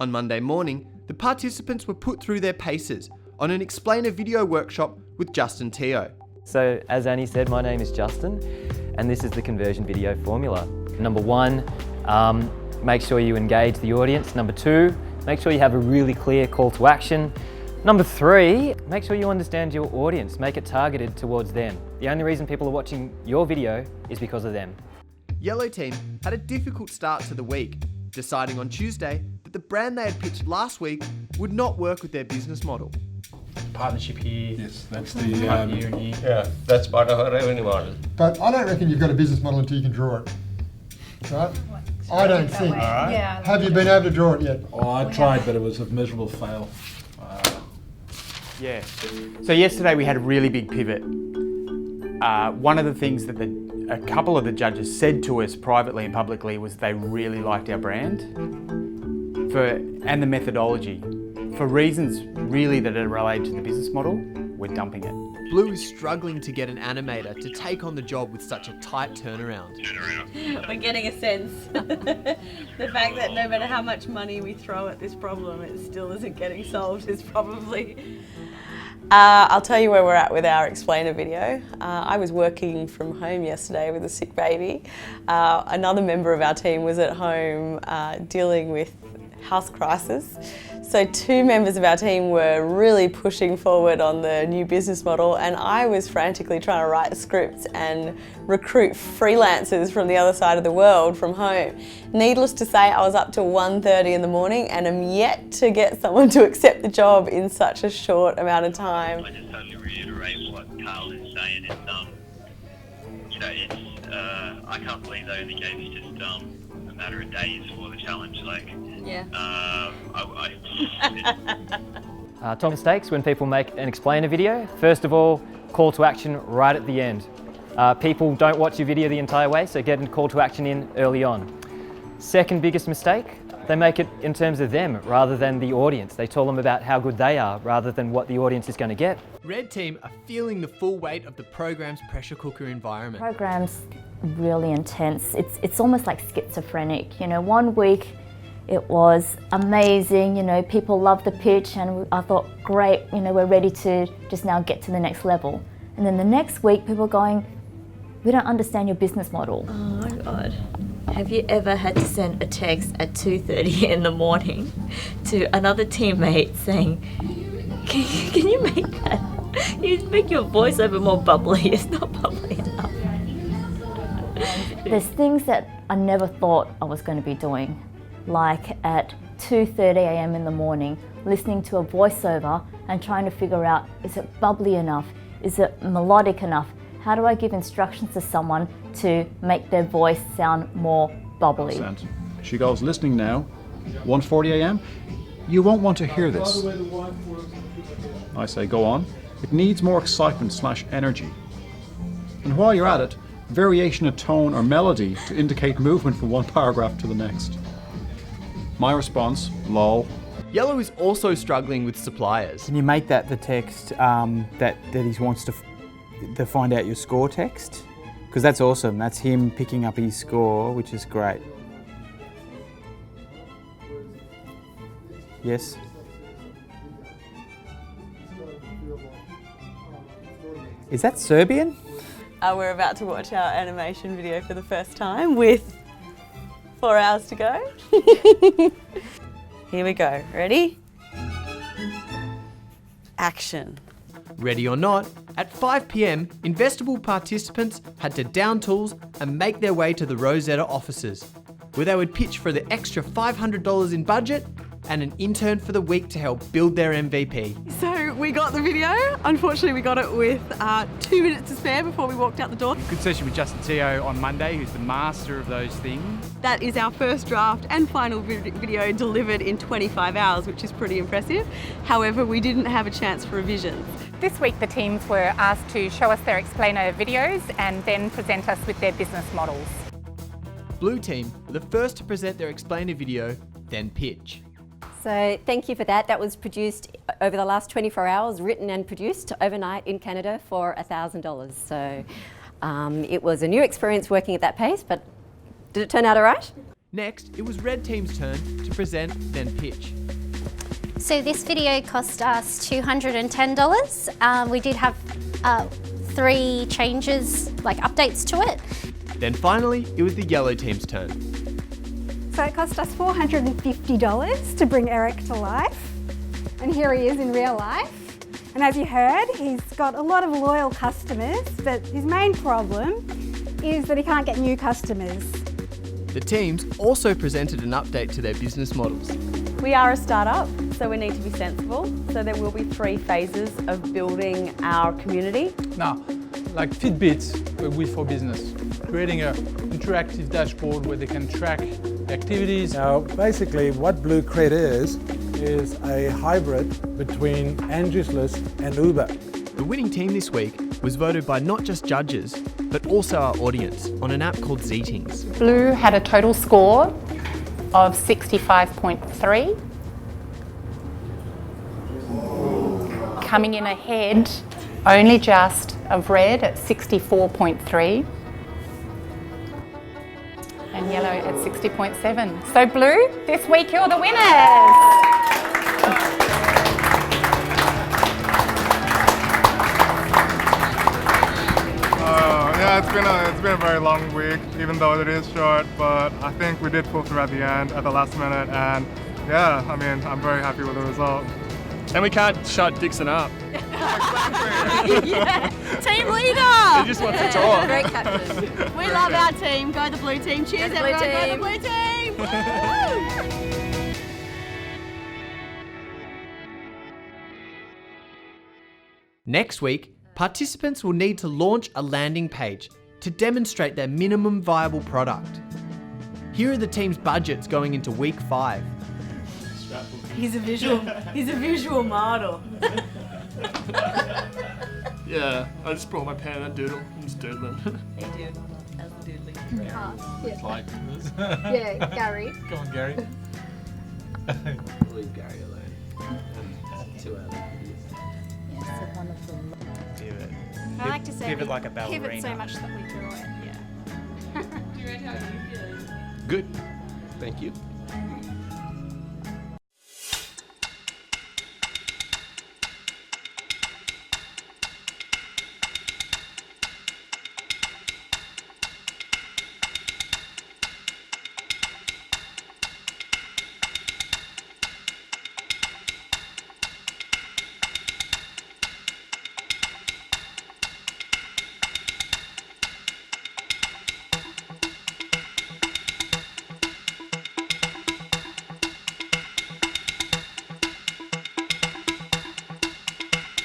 On Monday morning, the participants were put through their paces on an explainer video workshop with Justin Teo. So, as Annie said, my name is Justin, and this is the conversion video formula. Number one, make sure you engage the audience. Number two, make sure you have a really clear call to action. Number three, make sure you understand your audience, make it targeted towards them. The only reason people are watching your video is because of them. Yellow team had a difficult start to the week, deciding on Tuesday that the brand they had pitched last week would not work with their business model. Partnership here. Yes, that's the here and here. Yeah, that's part of our revenue model. But I don't reckon you've got a business model until you can draw it, right? I don't think. Right. Yeah. Have you been able to draw it yet? Oh, I tried, but it was a miserable fail. Yeah. So yesterday we had a really big pivot. One of the things that a couple of the judges said to us privately and publicly was they really liked our brand and the methodology. For reasons really that are related to the business model, we're dumping it. Blue is struggling to get an animator to take on the job with such a tight turnaround. We're getting a sense. The fact that no matter how much money we throw at this problem, it still isn't getting solved is probably... I'll tell you where we're at with our explainer video. I was working from home yesterday with a sick baby. Another member of our team was at home dealing with house crisis. So two members of our team were really pushing forward on the new business model, and I was frantically trying to write scripts and recruit freelancers from the other side of the world from home. Needless to say, I was up till 1:30 in the morning and am yet to get someone to accept the job in such a short amount of time. I just totally reiterate what Carl is saying. I can't believe they only gave us just a matter of days for the challenge. Top mistakes when people make an explainer video. First of all, call to action right at the end. People don't watch your video the entire way, so get a call to action in early on. Second biggest mistake, they make it in terms of them rather than the audience. They tell them about how good they are rather than what the audience is going to get. Red team are feeling the full weight of the program's pressure cooker environment. Program's really intense. It's almost like schizophrenic. You know, 1 week it was amazing, you know, people loved the pitch and I thought, great, you know, we're ready to just now get to the next level. And then the next week people are going, we don't understand your business model. Oh my God. Have you ever had to send a text at 2:30 in the morning to another teammate saying, can you make that? You make your voiceover more bubbly. It's not bubbly enough. There's things that I never thought I was going to be doing, like at 2:30 a.m. in the morning, listening to a voiceover and trying to figure out, is it bubbly enough? Is it melodic enough? How do I give instructions to someone to make their voice sound more bubbly? She goes, listening now, 1:40 a.m. You won't want to hear this. I say, go on. It needs more excitement / energy. And while you're at it, variation of tone or melody to indicate movement from one paragraph to the next. My response, lol. Yellow is also struggling with suppliers. Can you make that the text that he wants to find out your score text? Because that's awesome. That's him picking up his score, which is great. Yes? Is that Serbian? We're about to watch our animation video for the first time with 4 hours to go. Here we go. Ready? Action. Ready or not, at 5 p.m, Investible participants had to down tools and make their way to the Rosetta offices, where they would pitch for the extra $500 in budget and an intern for the week to help build their MVP. So we got the video. Unfortunately, we got it with 2 minutes to spare before we walked out the door. Good session with Justin Teo on Monday, who's the master of those things. That is our first draft and final video delivered in 25 hours, which is pretty impressive. However, we didn't have a chance for revisions. This week the teams were asked to show us their explainer videos and then present us with their business models. Blue team were the first to present their explainer video, then pitch. So thank you for that. That was produced over the last 24 hours, written and produced overnight in Canada for $1,000. So it was a new experience working at that pace, but did it turn out all right? Next, it was Red Team's turn to present, then pitch. So this video cost us $210. We did have 3 changes, like updates to it. Then finally, it was the Yellow Team's turn. So it cost us $450 to bring Eric to life. And here he is in real life. And as you heard, he's got a lot of loyal customers, but his main problem is that he can't get new customers. The teams also presented an update to their business models. We are a startup, so we need to be sensible. So there will be 3 phases of building our community. Now, like Fitbit, but with for business, creating an interactive dashboard where they can track the activities. Now, basically what Blue Cred is a hybrid between Angie's and Uber. The winning team this week was voted by not just judges, but also our audience on an app called Zeetings. Blue had a total score of 65.3. Coming in ahead, only just of Red at 64.3. And Yellow at 60.7. So Blue, this week you're the winners! Yeah, it's been a very long week, even though it is short, but I think we did pull through at the end, at the last minute, and yeah, I mean, I'm very happy with the result. And we can't shut Dixon up. Yeah, team leader! He just wants to talk. Great captain. We love our team. Go the Blue Team. Cheers, Go the Blue everyone. Team. Go the Blue Team! Woo! Next week, participants will need to launch a landing page to demonstrate their minimum viable product. Here are the team's budgets going into week 5. He's a visual model. Yeah, I just brought my pen and doodle. I'm just doodling. Hey, dude. How's the doodling? It's like this. Yeah, Gary. Go on, Gary. Leave Gary alone. 2 hours. I like to say Pivot we like a ballerina. pivot so much that we draw it. Good. Thank you.